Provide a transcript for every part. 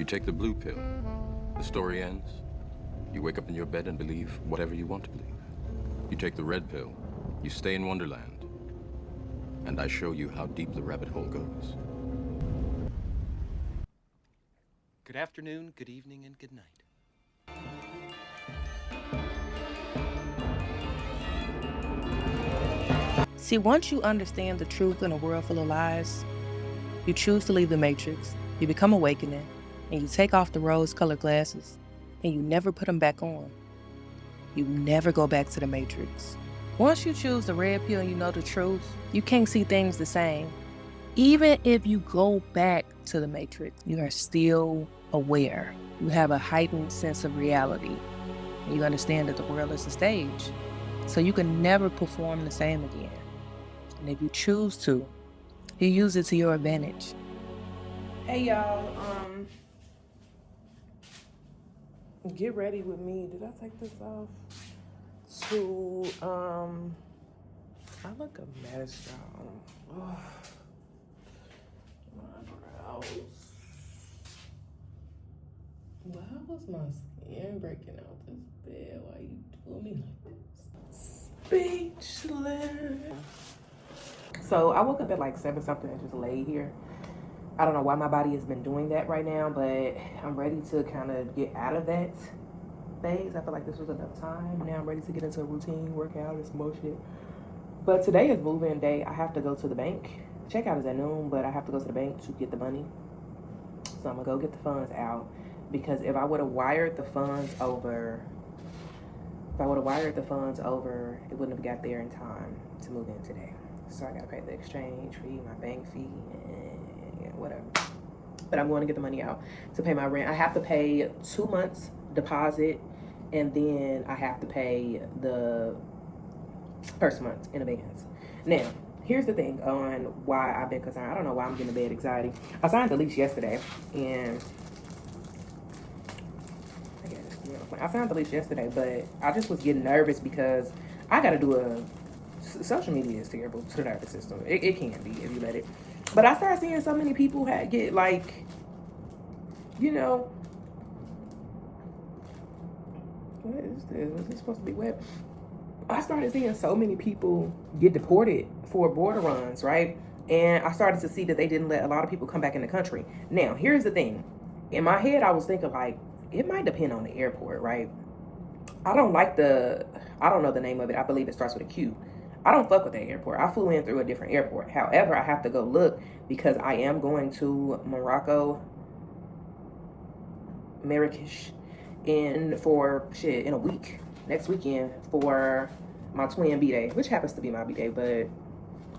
You take the blue pill. The story ends. You wake up in your bed and believe whatever you want to believe. You take the red pill. You stay in Wonderland. And I show you how deep the rabbit hole goes. Good afternoon, good evening, and good night. See, once you understand the truth in a world full of lies, you choose to leave the matrix, you become awakening, and you take off the rose-colored glasses, and you never put them back on. You never go back to the matrix. Once you choose the red pill and you know the truth, you can't see things the same. Even if you go back to the matrix, you are still aware. You have a heightened sense of reality. And you understand that the world is a stage. So you can never perform the same again. And if you choose to, you use it to your advantage. Hey y'all, get ready with me. Did I take this off? I look a mess, y'all. Oh, my brows. Why was my skin breaking out this bad? Why you doing me like this? Speechless. So I woke up at like 7 something and just laid here. I don't know why my body has been doing that right now, but I'm ready to kind of get out of that phase. I feel like this was enough time. Now I'm ready to get into a routine, workout, and some more shit. But today is move-in day. I have to go to the bank. Checkout is at noon, but I have to go to the bank to get the money. So I'm gonna go get the funds out, because if I would have wired the funds over, it wouldn't have got there in time to move in today. So I gotta pay the exchange fee, my bank fee, and whatever. But I'm going to get the money out to pay my rent. I have to pay 2 months deposit, and then I have to pay the first month in advance. Now, here's the thing on why I've been concerned. I don't know why I'm getting bad anxiety. I signed the lease yesterday, and but I just was getting nervous because I got to do social media is terrible to the nervous system. It can be if you let it. But I started seeing so many people get like, what is this? Was this supposed to be web? I started seeing so many people get deported for border runs, right? And I started to see that they didn't let a lot of people come back in the country. Now, here's the thing. In my head, I was thinking like, it might depend on the airport, right? I don't know the name of it. I believe it starts with a Q. I don't fuck with that airport. I flew in through a different airport. However, I have to go look because I am going to Morocco, Marrakesh, in a week, next weekend, for my twin B-Day, which happens to be my B-Day, but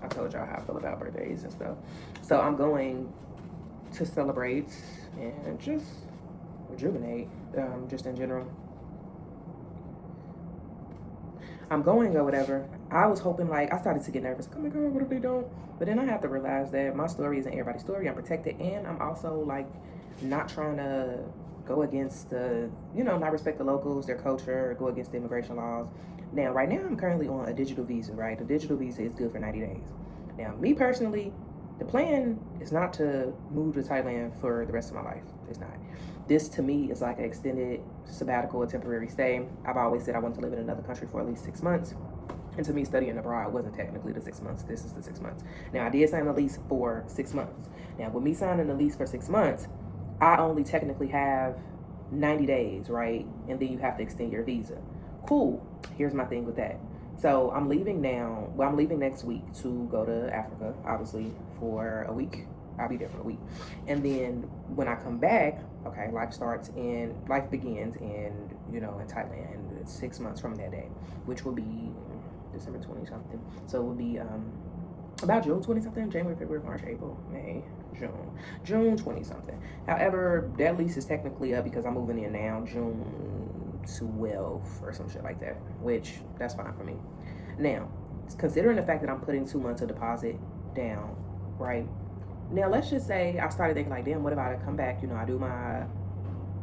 I told y'all how I feel about birthdays and stuff. So I'm going to celebrate and just rejuvenate, just in general. I'm going or whatever. I was hoping, like, I started to get nervous. Oh my God, what if they don't? But then I have to realize that my story isn't everybody's story. I'm protected, and I'm also, like, not trying to go against not respect the locals, their culture, or go against the immigration laws. Now, right now, I'm currently on a digital visa, right? The digital visa is good for 90 days. Now, me personally, the plan is not to move to Thailand for the rest of my life. It's not. This, to me, is like an extended sabbatical, a temporary stay. I've always said I want to live in another country for at least 6 months. And to me, studying abroad wasn't technically the 6 months. This is the 6 months. Now, I did sign a lease for 6 months. Now, with me signing a lease for 6 months, I only technically have 90 days, right? And then you have to extend your visa. Cool. Here's my thing with that. So I'm leaving now. Well, I'm leaving next week to go to Africa, obviously, for a week. I'll be there for a week. And then when I come back, okay, life begins in Thailand 6 months from that day, which will be December 20 something. So it will be about June 20 something, January, February, March, April, May, June 20 something. However, that lease is technically up because I'm moving in now, June 12 or some shit like that, which that's fine for me. Now, considering the fact that I'm putting 2 months of deposit down, right? Now, let's just say I started thinking like, damn, what if I come back? I do my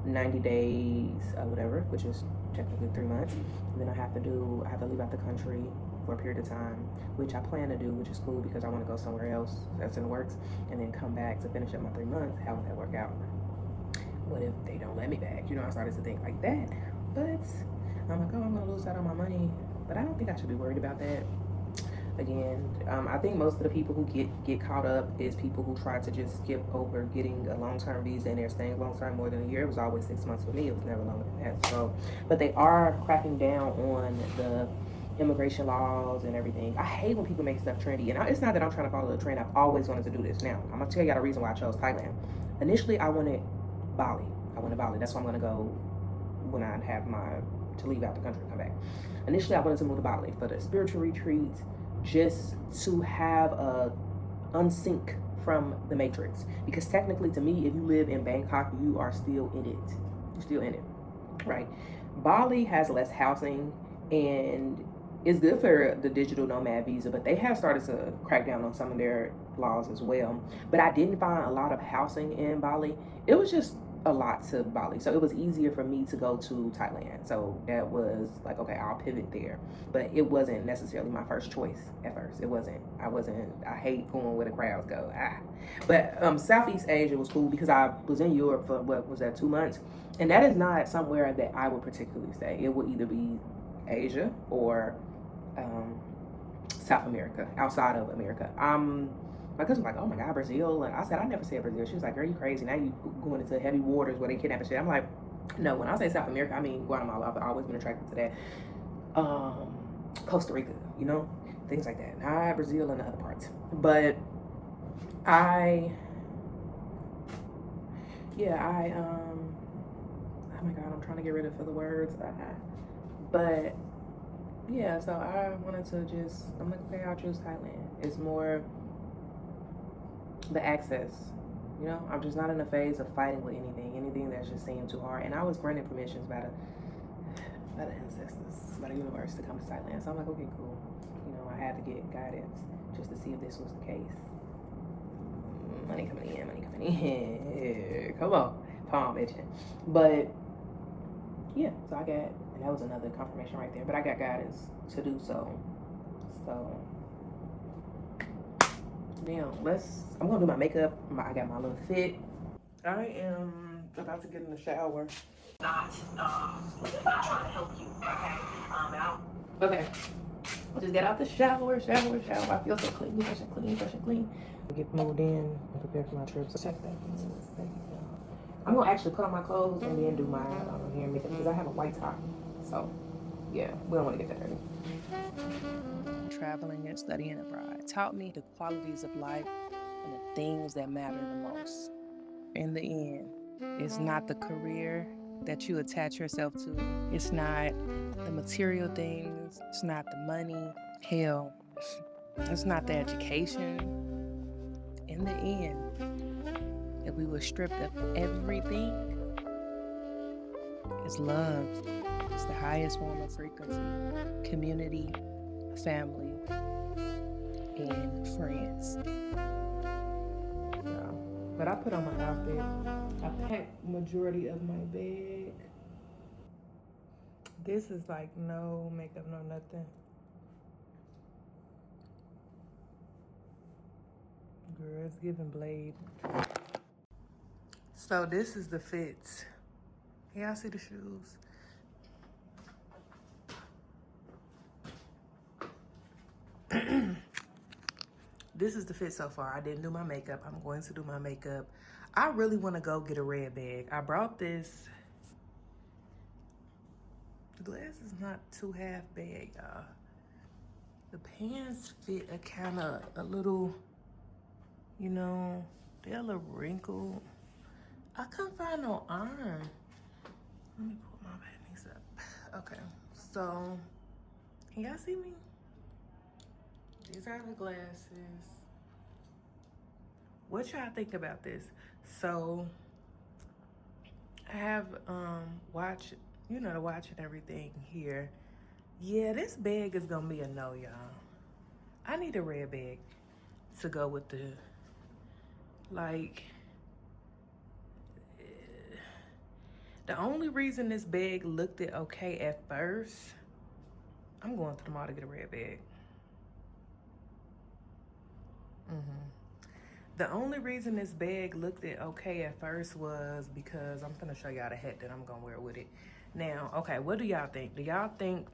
90 days, whatever, which is technically 3 months. And then I have to leave out the country for a period of time, which I plan to do, which is cool because I want to go somewhere else that's in the works, and then come back to finish up my 3 months. How would that work out? what if they don't let me back? You know, I started to think like that. But I'm like, oh, I'm gonna lose out on my money. But I don't think I should be worried about that. Again, I think most of the people who get caught up is people who try to just skip over getting a long-term visa and they're staying long-term more than a year. It was always 6 months for me. It was never longer than that. So, but they are cracking down on the immigration laws and everything. I hate when people make stuff trendy, and it's not that I'm trying to follow the trend. I've always wanted to do this. Now, I'm gonna tell you the reason why I chose Thailand. Initially, I wanted Bali. That's where I'm gonna go when I have to leave out the country and come back. Initially, I wanted to move to Bali for the spiritual retreat, just to have a unsync from the matrix. Because technically, to me, if you live in Bangkok, you are still in it. You're still in it, right? Bali has less housing and it's good for the digital nomad visa, but they have started to crack down on some of their laws as well. But I didn't find a lot of housing in Bali. It was just a lot to Bali, so it was easier for me to go to Thailand. So that was like, okay, I'll pivot there. But it wasn't necessarily my first choice at first. It wasn't. I hate going where the crowds go. But Southeast Asia was cool because I was in Europe for, what was that, 2 months, and that is not somewhere that I would particularly stay. It would either be Asia or South America, outside of America. My cousin was like, oh my God, Brazil. And I said, I never said Brazil. She was like, girl, you crazy. Now you going into heavy waters where they kidnap and shit. I'm like, no, when I say South America, I mean Guatemala. I've always been attracted to that. Costa Rica, you know, things like that. Not Brazil and the other parts. But oh my God, I'm trying to get rid of the words. But yeah, so I wanted to I'm like, okay, I'll choose Thailand. It's more the access, you know. I'm just not in a phase of fighting with anything that just seemed too hard. And I was granted permissions by the ancestors, by the universe, to come to Thailand. So I'm like, okay, cool. You know, I had to get guidance just to see if this was the case. Money coming in. Come on, palm itching. But yeah, so I got, and that was another confirmation right there. But I got guidance to do so. So now I'm gonna do my makeup. I got my little fit. I am about to get in the shower. Not trying to help you, okay? Okay. I'll just get out the shower. I feel so clean, fresh and clean. Get moved in and prepare for my trip. So check that. I'm gonna actually put on my clothes and then do my hair and makeup because I have a white top. So yeah, we don't want to get that dirty. Traveling and studying abroad taught me the qualities of life and the things that matter the most. In the end, it's not the career that you attach yourself to. It's not the material things. It's not the money. Hell, it's not the education. In the end, if we were stripped of everything, it's love. It's the highest form of frequency. Community, family, and friends. Yeah. But I put on my outfit. I packed majority of my bag. This is like no makeup, no nothing. Girl, it's giving Blade. So this is the fits. Y'all see the shoes? This is the fit so far. I didn't do my makeup. I'm going to do my makeup. I really want to go get a red bag. I brought this. The glass is not too half bad, y'all. The pants fit a little, you know, they're a little wrinkled. I couldn't find no iron. Let me pull my panties up. Okay, so can y'all see me? These are the glasses. What y'all think about this? So I have watch, you know, the watch and everything here. Yeah, this bag is gonna be a no, y'all. I need a red bag to go with the, like, the only reason this bag looked okay at first, I'm going to the mall to get a red bag. The only reason this bag looked okay at first was because I'm gonna show y'all the hat that I'm gonna wear with it. Now, okay, what do y'all think? Do y'all think,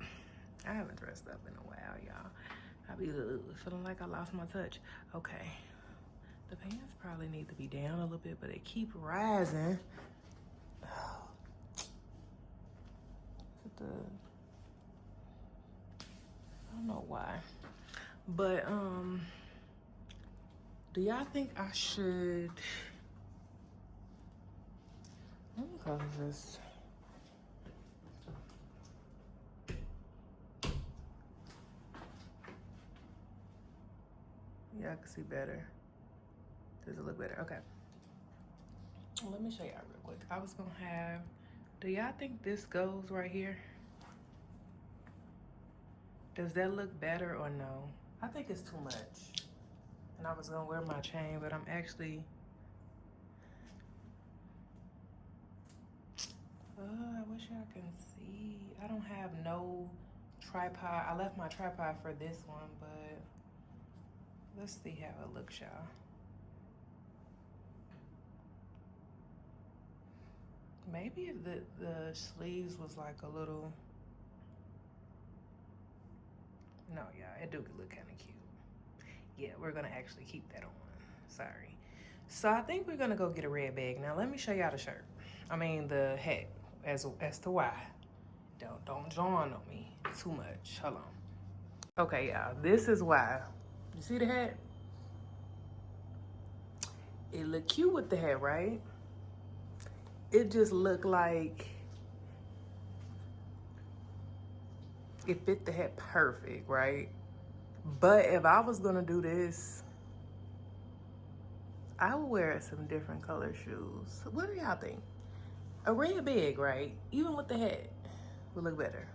I haven't dressed up in a while, y'all. I be feeling like I lost my touch. Okay, the pants probably need to be down a little bit, but they keep rising. Oh. I don't know why, but do y'all think I should, let me close this. Yeah, I can see better. Does it look better? Okay. Let me show y'all real quick. I was gonna have, do y'all think this goes right here? Does that look better or no? I think it's too much. And I was gonna wear my chain, but I'm actually, I wish y'all can see. I don't have no tripod. I left my tripod for this one, but let's see how it looks, y'all. Maybe if the sleeves was like a little, no, y'all, it do look kind of cute. Yeah, we're gonna actually keep that on, sorry. So I think we're gonna go get a red bag. Now let me show y'all the shirt. I mean the hat, as to why. Don't join on me too much, hold on. Okay, y'all, this is why. You see the hat? It look cute with the hat, right? It just looked like it fit the hat perfect, right? But if I was gonna do this, I would wear some different color shoes. What do y'all think? A red bag, right? Even with the hat, would look better.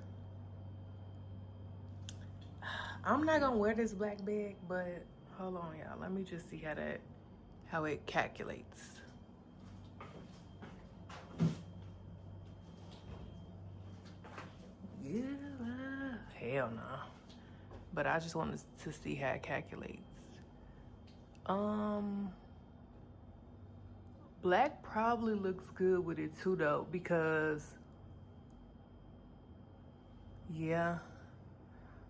I'm not gonna wear this black bag, but hold on, y'all. Let me just see how it calculates. Yeah, hell no. But I just wanted to see how it calculates. Black probably looks good with it too though, because yeah,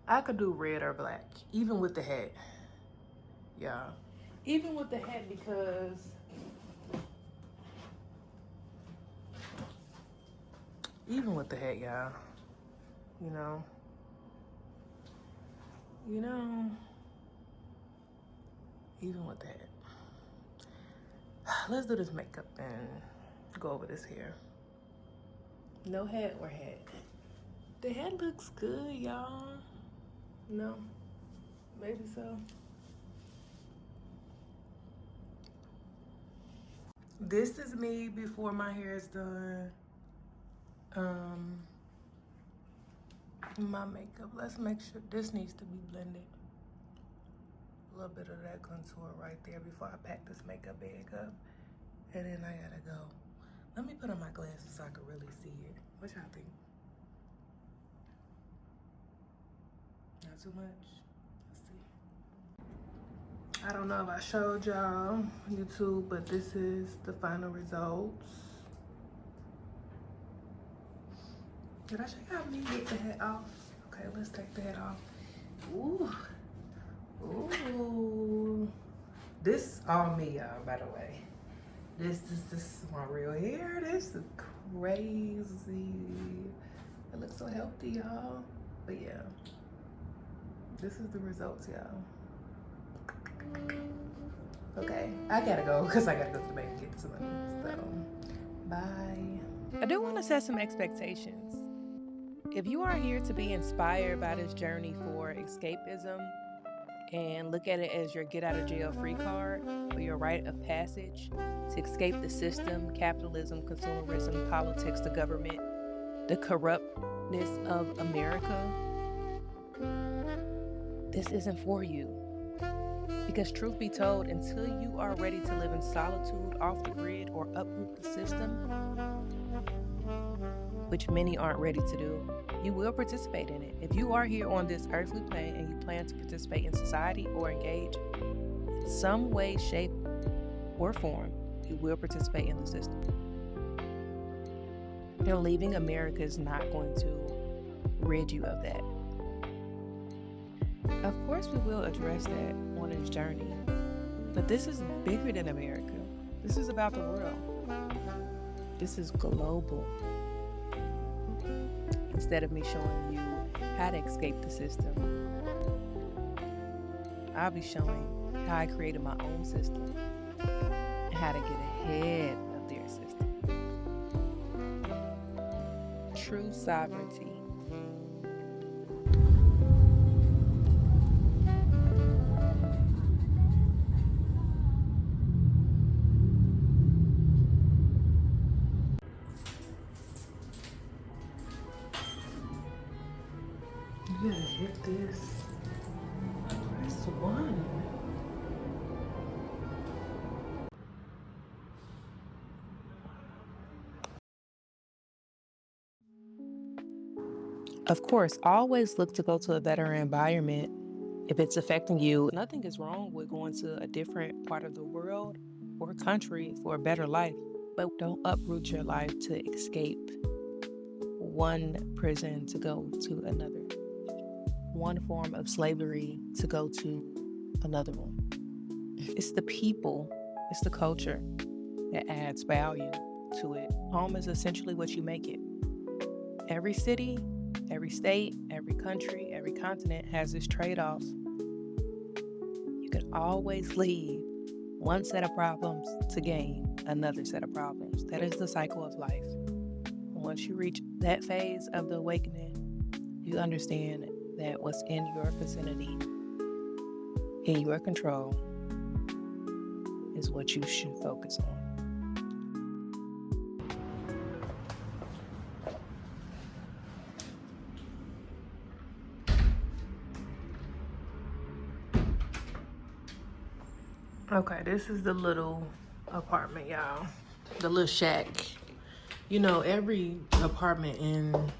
I could do red or black, even with the hat. Yeah, even with the hat, because even with the hat, y'all, you know, even with the hat. Let's do this makeup and go over this hair. No hat or hat? The hat looks good, y'all. No, maybe so. This is me before my hair is done. My makeup, let's make sure this needs to be blended. A little bit of that contour right there before I pack this makeup bag up. And then I gotta go. Let me put on my glasses so I can really see it. What y'all think? Not too much? Let's see. I don't know if I showed y'all YouTube, but this is the final results. Did I show y'all me get the hat off? Okay, let's take the hat off. Ooh. Ooh. This all me, y'all, by the way. This is my real hair. This is crazy. It looks so healthy, y'all. But yeah, this is the results, y'all. Okay, I gotta go because I gotta go to the bank and get some money. So, bye. I do want to set some expectations. If you are here to be inspired by this journey for escapism and look at it as your get out of jail free card or your rite of passage to escape the system, capitalism, consumerism, politics, the government, the corruptness of America, this isn't for you. Because truth be told, until you are ready to live in solitude, off the grid, or uproot the system, which many aren't ready to do, you will participate in it. If you are here on this earthly plane and you plan to participate in society or engage in some way, shape, or form, you will participate in the system. Leaving America is not going to rid you of that. Of course, we will address that on its journey, but this is bigger than America. This is about the world. This is global. Instead of me showing you how to escape the system, I'll be showing how I created my own system and how to get ahead of their system. True sovereignty. You gotta hit this. Press one. Of course, always look to go to a better environment if it's affecting you. Nothing is wrong with going to a different part of the world or country for a better life, but don't uproot your life to escape one prison to go to another, one form of slavery to go to another one. It's the people, it's the culture that adds value to it. Home is essentially what you make it. Every city, every state, every country, every continent has its trade-offs. You can always leave one set of problems to gain another set of problems. That is the cycle of life. Once you reach that phase of the awakening, you understand that what's in your vicinity, in your control, is what you should focus on. Okay, this is the little apartment, y'all. The little shack. You know, every apartment in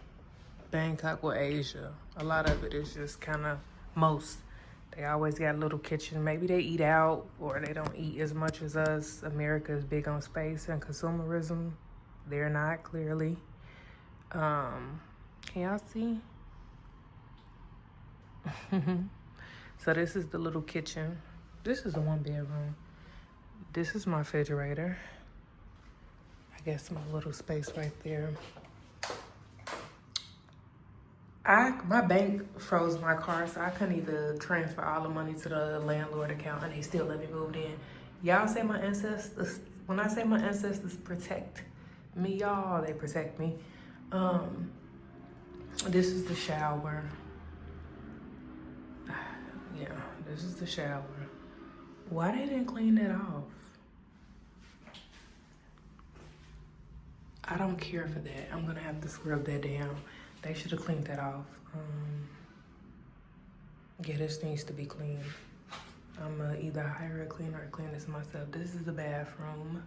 Bangkok or Asia, a lot of it is just kind of they always got a little kitchen. Maybe they eat out or they don't eat as much as us. America is big on space and consumerism. They're not, clearly. Can y'all see? So this is the little kitchen. This is the 1 bedroom. This is my refrigerator. I guess my little space right there. My bank froze my card, so I couldn't either transfer all the money to the landlord account, and they still let me move in. Y'all say my ancestors, when I say my ancestors protect me, y'all, they protect me. This is the shower. Yeah, this is the shower. Why they didn't clean that off? I don't care for that. I'm gonna have to scrub that down. They should have cleaned that off. Yeah, this needs to be cleaned. I'm gonna either hire a cleaner or clean this myself. This is the bathroom.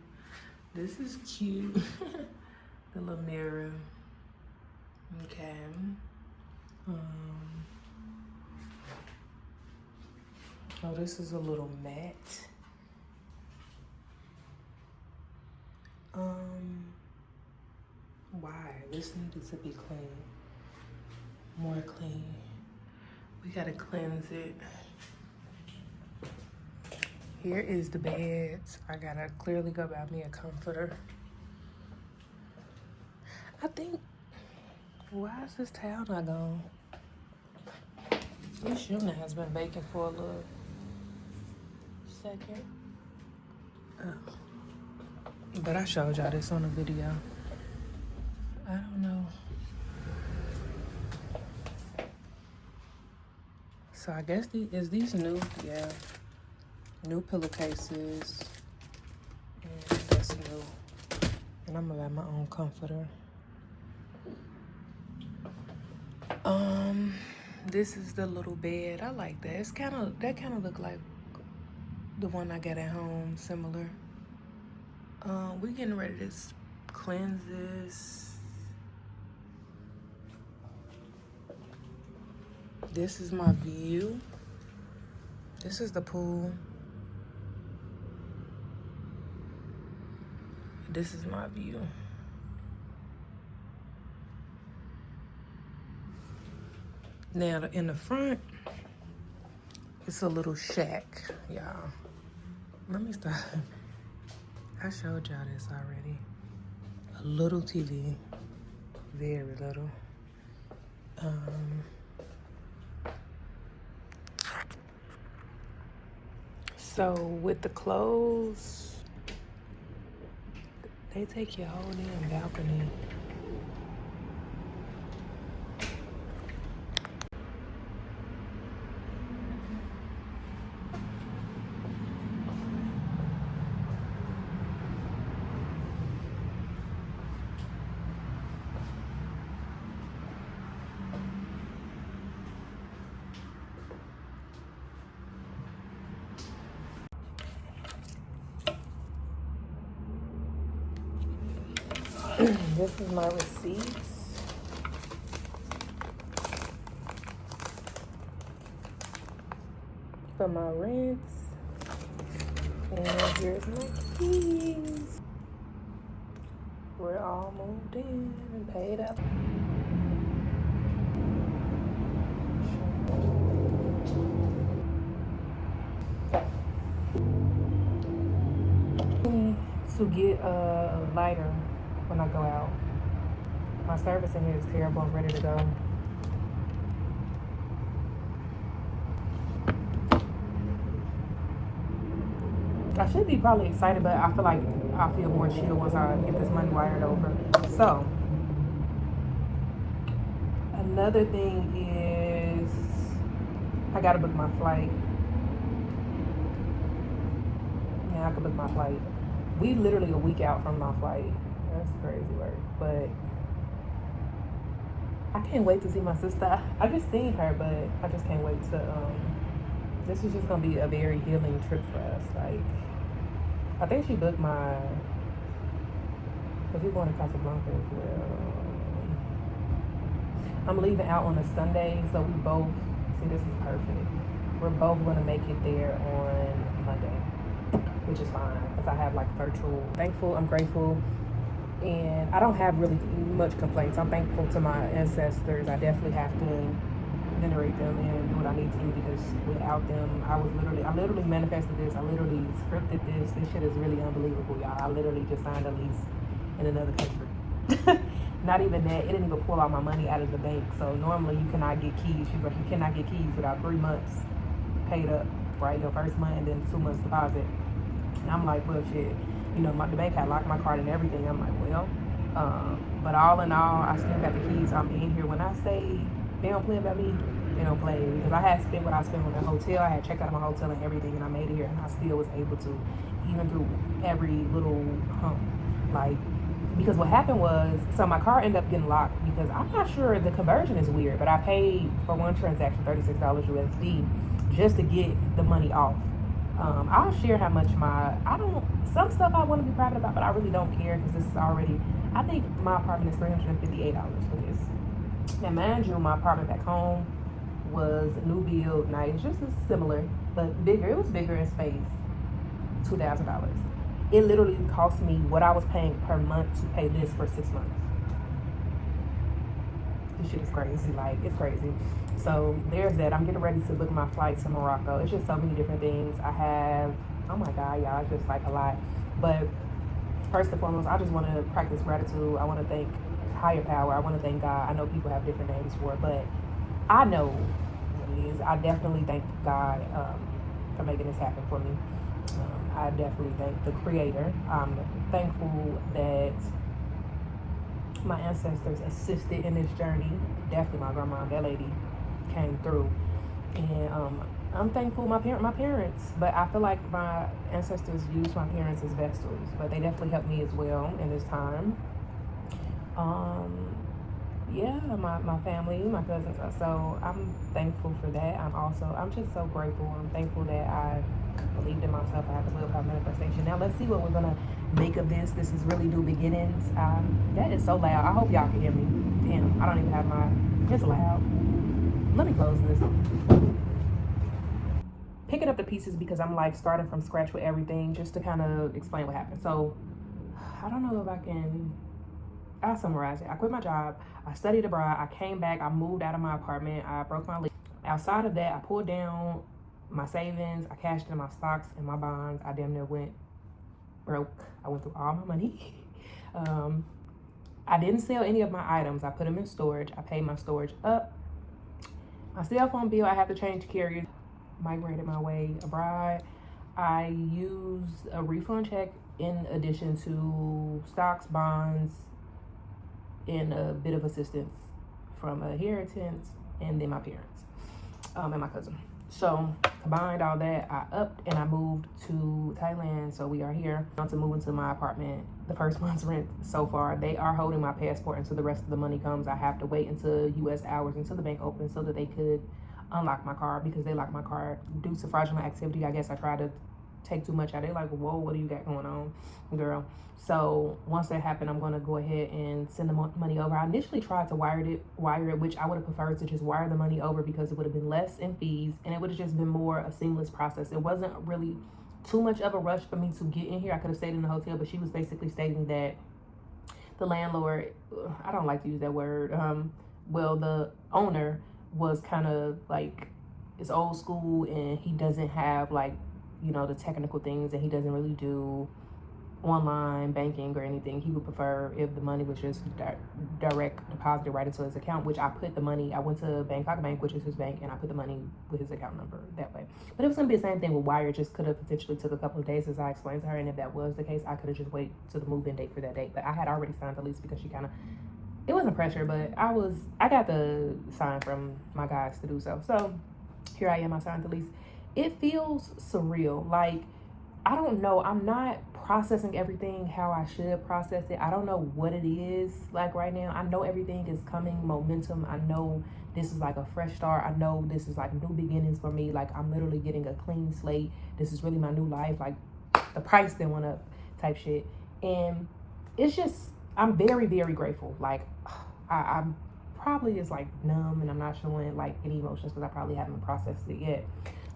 This is cute. The little mirror. Okay. Oh, this is a little mat. Why? This needed to be clean. More clean. We gotta cleanse it. Here is the bed. I gotta clearly go buy me a comforter. I think, why is this towel not gone? This unit has been baking for a little second. Oh. But I showed y'all this on a video. I don't know. So I guess is these new? Yeah. New pillowcases. And that's new. And I'm gonna buy my own comforter. This is the little bed. I like that. It's kind of look like the one I got at home, similar. We getting ready to cleanse this. This is my view. This is the pool. this is my view. Now in the front, it's a little shack, y'all. Let me stop. I showed y'all this already. A little TV, very little. So with the clothes, they take your whole damn balcony. This is my receipts. For my rents. And here's my keys. We're all moved in and paid up. To get a lighter when I go out. My service in here is terrible. I'm ready to go. I should be probably excited, but I feel like I'll feel more chill once I get this money wired over. So, another thing is I gotta book my flight. Yeah, I could book my flight. We literally a week out from my flight. That's crazy work. But I can't wait to see my sister. I just seen her, but I just can't wait to, this is just gonna be a very healing trip for us. Like, I think she booked my, because we're going to Casablanca as well. I'm leaving out on a Sunday, so we both, see, this is perfect. We're both gonna make it there on Monday, which is fine, because I have like virtual. Thankful, I'm grateful, and I don't have really much complaints. I'm thankful to my ancestors. I definitely have to venerate them and do what I need to do, because without them, I literally manifested this. I literally scripted this. This shit is really unbelievable, y'all. I literally just signed a lease in another country. Not even that, it didn't even pull all my money out of the bank. So normally you cannot get keys. She's like, you cannot get keys without 3 months paid up, right? Your first month and then 2 months deposit. And I'm like, well, shit, you know, the bank had locked my card and everything. I'm like, well, but all in all, I still got the keys. I'm in here. When I say they don't play about me, they don't play, because I had spent what I spent with the hotel. I had checked out of my hotel and everything, and I made it here, and I still was able to, even through every little hump, like, because what happened was, so my car ended up getting locked because I'm not sure, the conversion is weird, but I paid for one transaction $36 USD just to get the money off. I'll share how much some stuff I want to be private about, but I really don't care, because this is already, I think my apartment is $358 for this. Now, mind you, my apartment back home was new build, nice, just as similar, but bigger. It was bigger in space, $2,000. It literally cost me what I was paying per month to pay this for 6 months. This shit is crazy, like, it's crazy. So there's that. I'm getting ready to book my flight to Morocco. It's just so many different things. I have, oh my God, y'all, it's just like a lot. But first and foremost, I just want to practice gratitude. I want to thank higher power. I want to thank God. I know people have different names for it, but I know what it is. I definitely thank God for making this happen for me. I definitely thank the Creator. I'm thankful that my ancestors assisted in this journey. Definitely my grandma, that lady came through. And I'm thankful my parents, but I feel like my ancestors used my parents as vessels, but they definitely helped me as well in this time. Yeah, my family, my cousins. So I'm thankful for that. I'm just so grateful. I'm thankful that I believed in myself. I have to live by manifestation. Now let's see what we're gonna make of this. This is really new beginnings. That is so loud. I hope y'all can hear me. Damn, I don't even have it's loud. Let me close this. Picking up the pieces because I'm like starting from scratch with everything, just to kind of explain what happened. So I don't know if I'll summarize it. I quit my job, I studied abroad, I came back, I moved out of my apartment, I broke my lease. Outside of that, I pulled down my savings, I cashed in my stocks and my bonds. I damn near went broke. I went through all my money. I didn't sell any of my items. I put them in storage. I paid my storage up. My cell phone bill, I had to change carriers. Migrated my way abroad. I used a refund check in addition to stocks, bonds, and a bit of assistance from a inheritance, and then my parents and my cousin. So combined all that, I upped and I moved to Thailand. So we are here now to move into my apartment. The first month's rent so far, they are holding my passport until the rest of the money comes. I have to wait until US hours, until the bank opens, so that they could unlock my card, because they locked my card due to fraudulent activity. I guess I tried to take too much out. They're like, whoa, what do you got going on, girl? So once that happened, I'm gonna go ahead and send the money over. I initially tried to wire it, which I would have preferred to just wire the money over, because it would have been less in fees and it would have just been more a seamless process. It wasn't really too much of a rush for me to get in here. I could have stayed in the hotel, but she was basically stating that the landlord, I don't like to use that word, the owner was kind of like, it's old school and he doesn't have like, the technical things, and he doesn't really do online banking or anything. He would prefer if the money was just direct deposited right into his account, which I went to Bangkok Bank, which is his bank, and I put the money with his account number that way. But it was going to be the same thing with wire. Just could have potentially took a couple of days, as I explained to her, and if that was the case, I could have just waited to the move-in date for that date. But I had already signed the lease, because she it wasn't pressure, but I got the sign from my guys to do so. So here I am, I signed the lease. It feels surreal. Like, I don't know. I'm not processing everything how I should process it. I don't know what it is like right now. I know everything is coming momentum. I know this is like a fresh start. I know this is like new beginnings for me. Like, I'm literally getting a clean slate. This is really my new life. Like, the price then went up type shit. And it's just, I'm very, very grateful. Like, I'm probably just like numb, and I'm not showing like any emotions because I probably haven't processed it yet.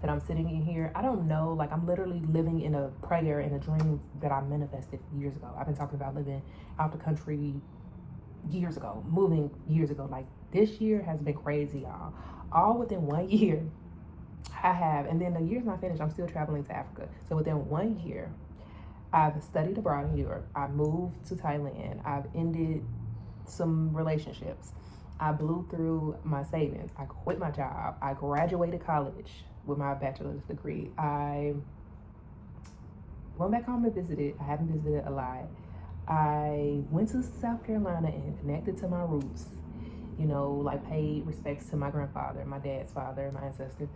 That I'm sitting in here, I don't know, like, I'm literally living in a prayer and a dream that I manifested years ago. I've been talking about living out the country years ago, moving years ago. Like, this year has been crazy, y'all. All within 1 year, I have, and then the year's not finished, I'm still traveling to Africa. So within 1 year, I've studied abroad in Europe. I moved to Thailand. I've ended some relationships. I blew through my savings. I quit my job. I graduated college with my bachelor's degree. I went back home and visited. I haven't visited a lot. I went to South Carolina and connected to my roots. Like, paid respects to my grandfather, my dad's father, my ancestors.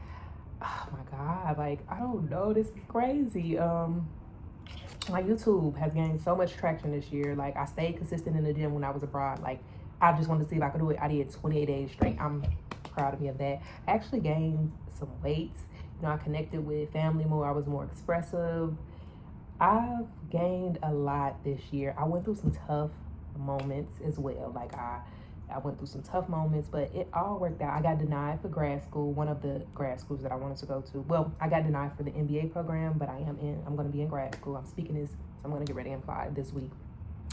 Oh my God, like, I don't know, this is crazy. My YouTube has gained so much traction this year. Like, I stayed consistent in the gym when I was abroad. Like, I just wanted to see if I could do it. I did 28 days straight. I'm proud of me of that. I actually gained some weight. I connected with family more. I was more expressive. I've gained a lot this year. I went through some tough moments as well. Like, I went through some tough moments, but it all worked out. I got denied for grad school, one of the grad schools that I wanted to go to. Well, I got denied for the MBA program, but I'm going to be in grad school. I'm speaking this, so I'm going to get ready and apply this week.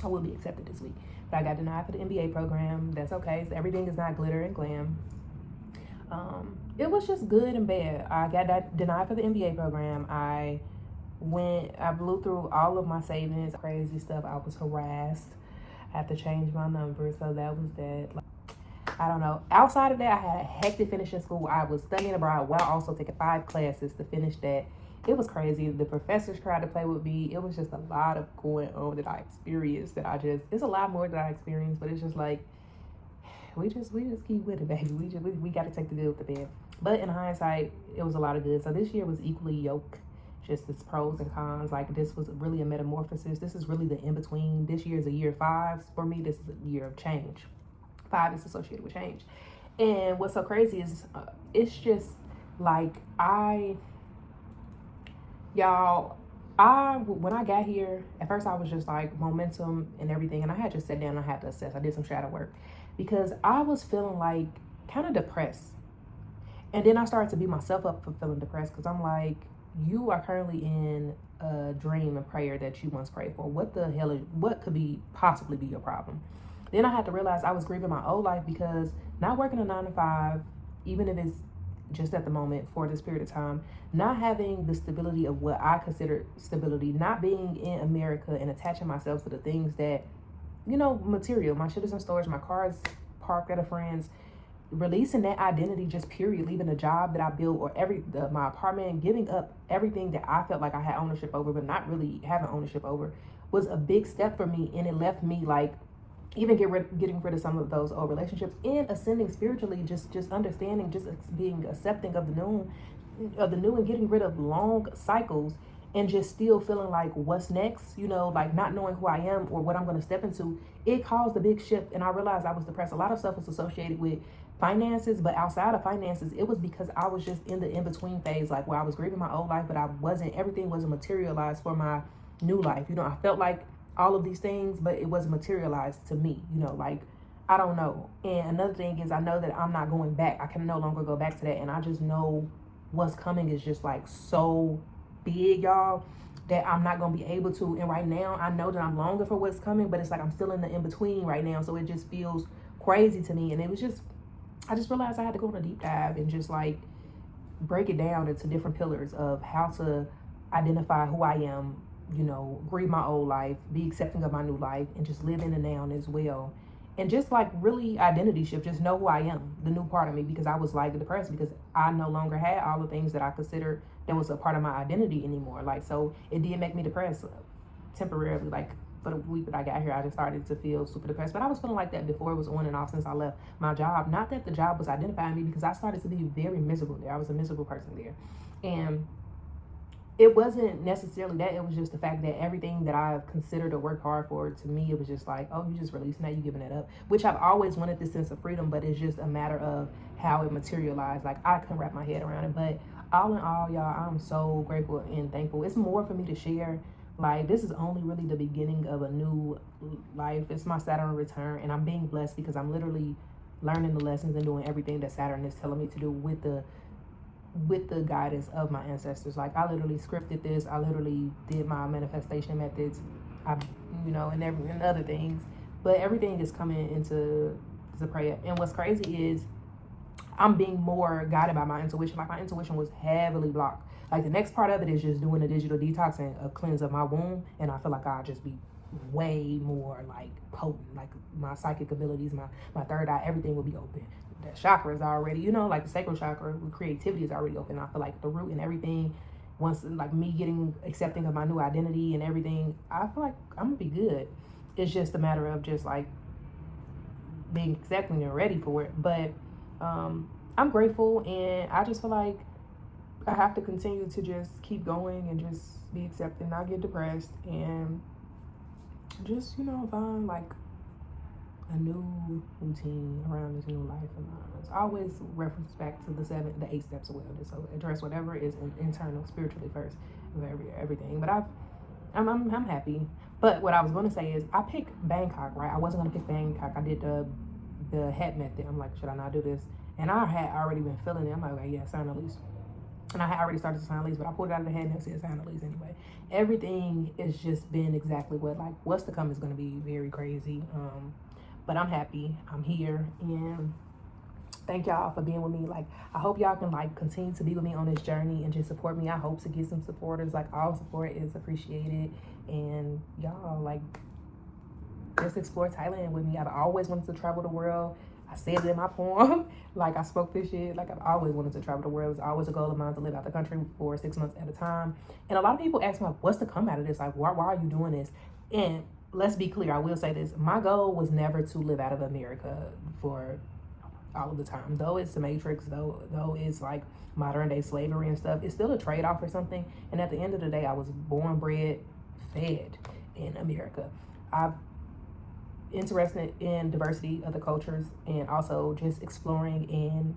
I will be accepted this week. But I got denied for the MBA program. That's okay. So everything is not glitter and glam. It was just good and bad. I got denied for the MBA program. I blew through all of my savings, crazy stuff. I was harassed. I had to change my number. So that was that. I don't know. Outside of that, I had a hectic finishing school. I was studying abroad while also taking 5 classes to finish that. It was crazy. The professors tried to play with me. It was just a lot of going on that I experienced it's a lot more that I experienced, but it's just like, we just keep with it, baby. We got to take the good with the bad. But in hindsight, it was a lot of good. So this year was equally yoked, just its pros and cons. Like, this was really a metamorphosis. This is really the in-between. This year is a year 5. For me, this is a year of change. 5 is associated with change. And what's so crazy is it's just like, when I got here, at first I was just like momentum and everything. And I had just sat down and I had to assess. I did some shadow work because I was feeling like kind of depressed. And then I started to beat myself up for feeling depressed because I'm like, you are currently in a dream and prayer that you once prayed for? What the hell what could possibly be your problem? Then I had to realize I was grieving my old life because not working a 9 to 5, even if it's just at the moment for this period of time, not having the stability of what I consider stability, not being in America and attaching myself to the things that, material. My shit is in storage, my car is parked at a friend's. Releasing that identity, just period, leaving the job that I built or my apartment, giving up everything that I felt like I had ownership over, but not really having ownership over, was a big step for me. And it left me like even getting rid of some of those old relationships and ascending spiritually, just understanding, just being accepting of the new and getting rid of long cycles and just still feeling like what's next, like not knowing who I am or what I'm going to step into. It caused a big shift, and I realized I was depressed. A lot of stuff was associated with finances, but outside of finances, it was because I was just in the in-between phase, like where I was grieving my old life, but everything wasn't materialized for my new life. I felt like all of these things, but it wasn't materialized to me, like, I don't know. And another thing is I know that I'm not going back. I can no longer go back to that. And I just know what's coming is just like so big, y'all, that I'm not going to be able to. And right now I know that I'm longing for what's coming, but it's like I'm still in the in-between right now. So it just feels crazy to me. And I just realized I had to go on a deep dive and just like break it down into different pillars of how to identify who I am, grieve my old life, be accepting of my new life, and just live in the now as well. And just like really identity shift, just know who I am, the new part of me, because I was like depressed because I no longer had all the things that I considered that was a part of my identity anymore. Like, so it did make me depressed temporarily. Like for the week that I got here, I just started to feel super depressed. But I was feeling like that before. It was on and off since I left my job. Not that the job was identifying me, because I started to be very miserable there. I was a miserable person there. And it wasn't necessarily that. It was just the fact that everything that I've considered or worked hard for, to me, it was just like, oh, you just releasing that, you giving that up. Which I've always wanted this sense of freedom, but it's just a matter of how it materialized. Like, I couldn't wrap my head around it. But all in all, y'all, I'm so grateful and thankful. It's more for me to share. Like, this is only really the beginning of a new life. It's my Saturn return, and I'm being blessed because I'm literally learning the lessons and doing everything that Saturn is telling me to do with the guidance of my ancestors. Like, I literally scripted this. I literally did my manifestation methods, and other things. But everything is coming into the prayer. And what's crazy is I'm being more guided by my intuition. Like, my intuition was heavily blocked. Like, the next part of it is just doing a digital detox and a cleanse of my womb. And I feel like I'll just be way more, like, potent. Like, my psychic abilities, my third eye, everything will be open. The chakra is already, like the sacral chakra, creativity is already open. I feel like the root and everything, once, like, me getting accepting of my new identity and everything, I feel like I'm gonna be good. It's just a matter of just, like, being accepting and ready for it. But I'm grateful, and I just feel like I have to continue to just keep going and just be accepting, not get depressed, and just, find like a new routine around this new life of mine. I always reference back to the 8 steps of wellness. So address whatever is internal, spiritually first, of everything. But I'm happy. But what I was going to say is I picked Bangkok, right? I wasn't going to pick Bangkok. I did the head method. I'm like, should I not do this? And I had already been feeling it. I'm like, okay, yeah, sign the lease. And I had already started to sign a lease, but I pulled it out of the head and it said sign a lease anyway. Everything has just been exactly what's to come is going to be very crazy. But I'm happy. I'm here, and thank y'all for being with me. Like, I hope y'all can continue to be with me on this journey and just support me. I hope to get some supporters. Like, all support is appreciated, and y'all just explore Thailand with me. I've always wanted to travel the world. I said it in my poem. I spoke this shit. I've always wanted to travel the world. It was always a goal of mine to live out the country for 6 months at a time. And a lot of people ask me, what's to come out of this? Why are you doing this? And let's be clear, I will say this. My goal was never to live out of America for all of the time. Though it's the Matrix, though it's modern day slavery and stuff, it's still a trade-off or something. And at the end of the day, I was born, bred, fed in America. I've interested in diversity of the cultures, and also just exploring and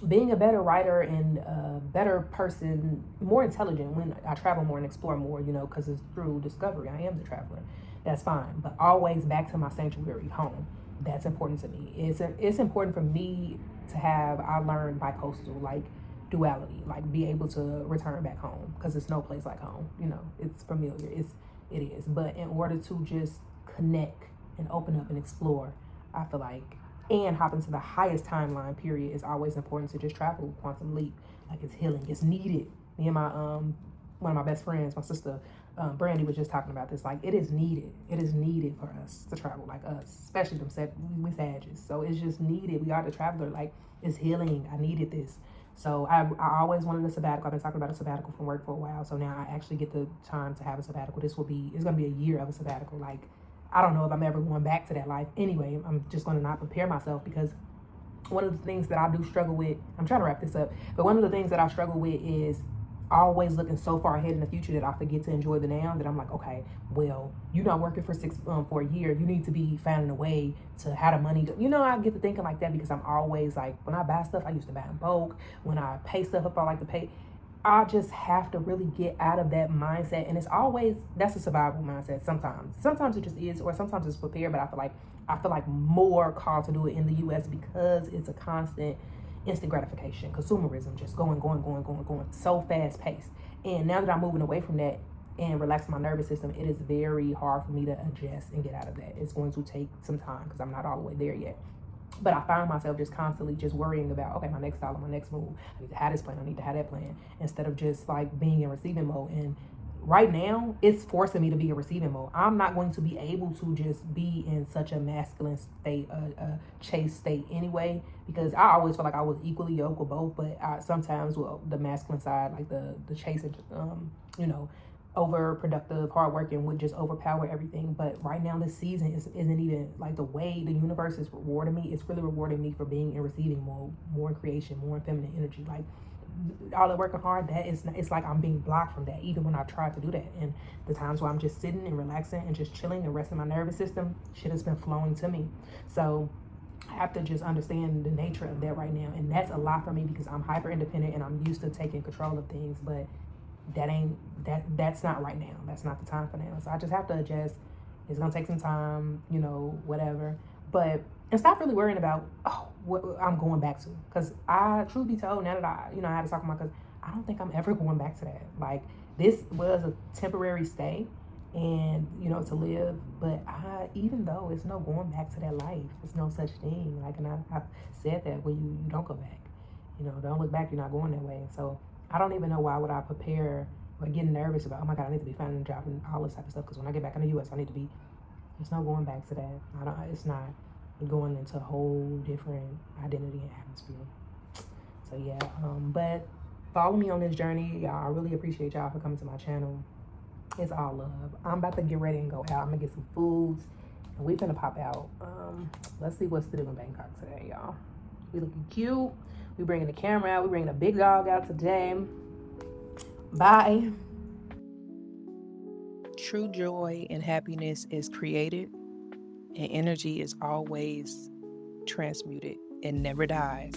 being a better writer and a better person, more intelligent when I travel more and explore more, because it's through discovery. I am the traveler. That's fine. But always back to my sanctuary home. That's important to me. It's important for me to have, I learned bi-coastal. duality, like be able to return back home, because it's no place like home. You know, it's familiar. It is. But in order to just connect and open up and explore, I feel like, and hop into the highest timeline period, it's always important to just travel quantum leap. Like, it's healing. It's needed. Me and my one of my best friends, my sister Brandy, was just talking about this. Like, it is needed. It is needed for us to travel, like us, especially them we Sagittarius. So it's just needed. We are the traveler. Like, it's healing. I needed this. So I always wanted a sabbatical. I've been talking about a sabbatical from work for a while. So now I actually get the time to have a sabbatical. It's going to be a year of a sabbatical. Like, I don't know if I'm ever going back to that life. Anyway, I'm just going to not prepare myself, because one of the things that I do struggle with, I'm trying to wrap this up, but one of the things that I struggle with is always looking so far ahead in the future that I forget to enjoy the now. That I'm like, okay, well, you're not working for a year. You need to be finding a way to have the money. I get to thinking like that, because I'm always like, when I buy stuff, I used to buy in bulk. When I pay stuff up, I like to pay. I just have to really get out of that mindset. And it's always, that's a survival mindset sometimes it just is, or sometimes it's prepared. But I feel like more called to do it in the US, because it's a constant instant gratification, consumerism, just going so fast paced. And now that I'm moving away from that and relaxing my nervous system, it is very hard for me to adjust and get out of that. It's going to take some time, because I'm not all the way there yet. But I find myself just constantly just worrying about, okay, my next dollar, my next move. I need to have this plan. I need to have that plan, instead of just like being in receiving mode. And right now, it's forcing me to be in receiving mode. I'm not going to be able to just be in such a masculine state, a chase state anyway, because I always felt like I was equally yoked with both. But sometimes with the masculine side, like the chasing, overproductive, hardworking, would just overpower everything. But right now, this season isn't even like the way the universe is rewarding me. It's really rewarding me for being in receiving mode, more in creation, more in feminine energy. Like, all that working hard, it's like I'm being blocked from that, even when I've tried to do that. And the times where I'm just sitting and relaxing and just chilling and resting my nervous system, shit has been flowing to me. So I have to just understand the nature of that right now. And that's a lot for me, because I'm hyper independent and I'm used to taking control of things. But that's not right now. That's not the time for now. So I just have to adjust. It's gonna take some time, whatever. But, and stop really worrying about what I'm going back to. Because truth be told, now that I had to talk about, because I don't think I'm ever going back to that. Like, this was a temporary stay, and to live. But even though it's no going back to that life, it's no such thing. Like, and I've said that when you don't go back, don't look back. You're not going that way. So I don't even know why would I prepare or get nervous about, oh my God, I need to be finding a job and all this type of stuff. Because when I get back in the U.S., I need to be. There's no going back to that. It's not going into a whole different identity and atmosphere. So yeah, but follow me on this journey, y'all. I really appreciate y'all for coming to my channel. It's all love. I'm about to get ready and go out. I'm gonna get some foods, and we finna pop out. Let's see what's to do in Bangkok today, y'all. We looking cute. We bringing the camera out. We bringing the big dog out today. Bye. True joy and happiness is created, and energy is always transmuted and never dies.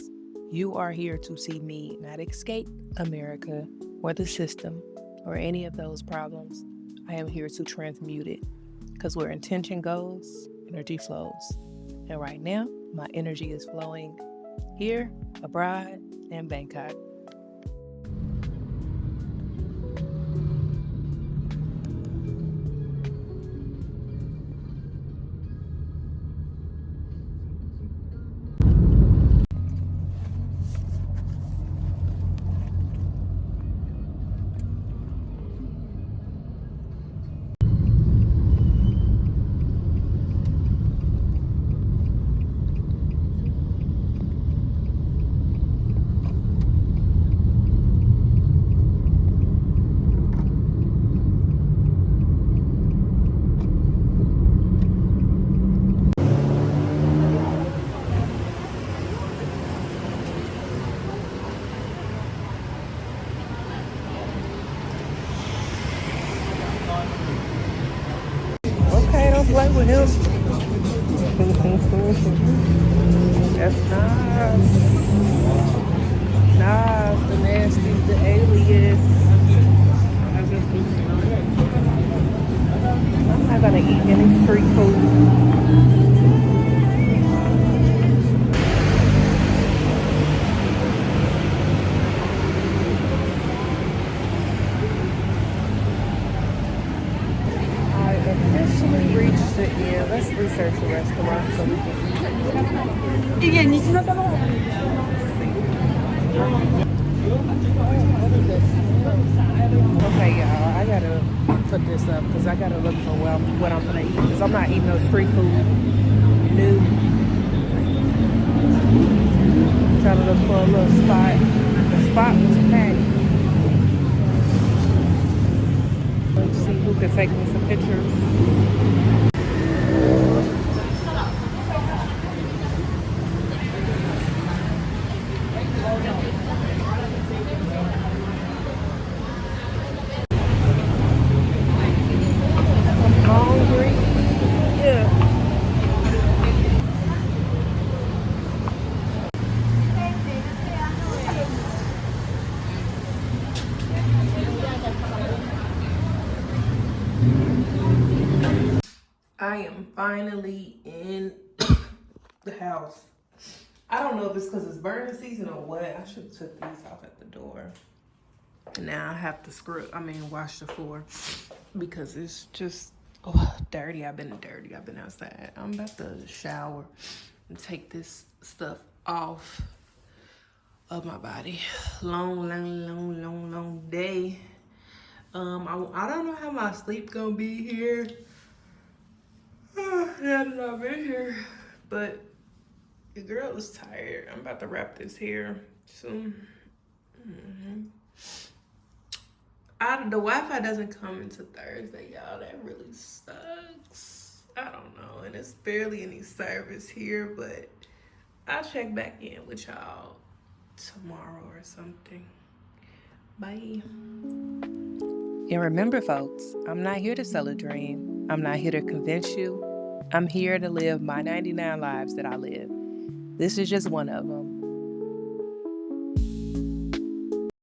You are here to see me not escape America or the system or any of those problems. I am here to transmute it, because where intention goes, energy flows. And right now, my energy is flowing here, abroad, and Bangkok. Okay, don't play with him. That's Nas. Nas, the nasty, the alias. I'm not gonna eat any free food. so we can Okay, y'all, I gotta put this up because I gotta look for what I'm gonna eat because I'm not eating no street food. New. Trying to look for a little spot. The spot was packed. Let's see who can take me some pictures. I'm hungry. Yeah. I am finally in the house. I don't know if it's because it's burning season or what. I should have took these off at the door. Now I have to wash the floor because it's just dirty. I've been outside. I'm about to shower and take this stuff off of my body. Long day. I don't know how my sleep gonna be here. Now that I've been here, but the girl is tired. I'm about to wrap this here soon. The Wi-Fi doesn't come until Thursday, y'all. That really sucks. I don't know, and it's barely any service here, but I'll check back in with y'all tomorrow or something. Bye. And remember, folks, I'm not here to sell a dream. I'm not here to convince you. I'm here to live my 99 lives that I live. This is just one of them.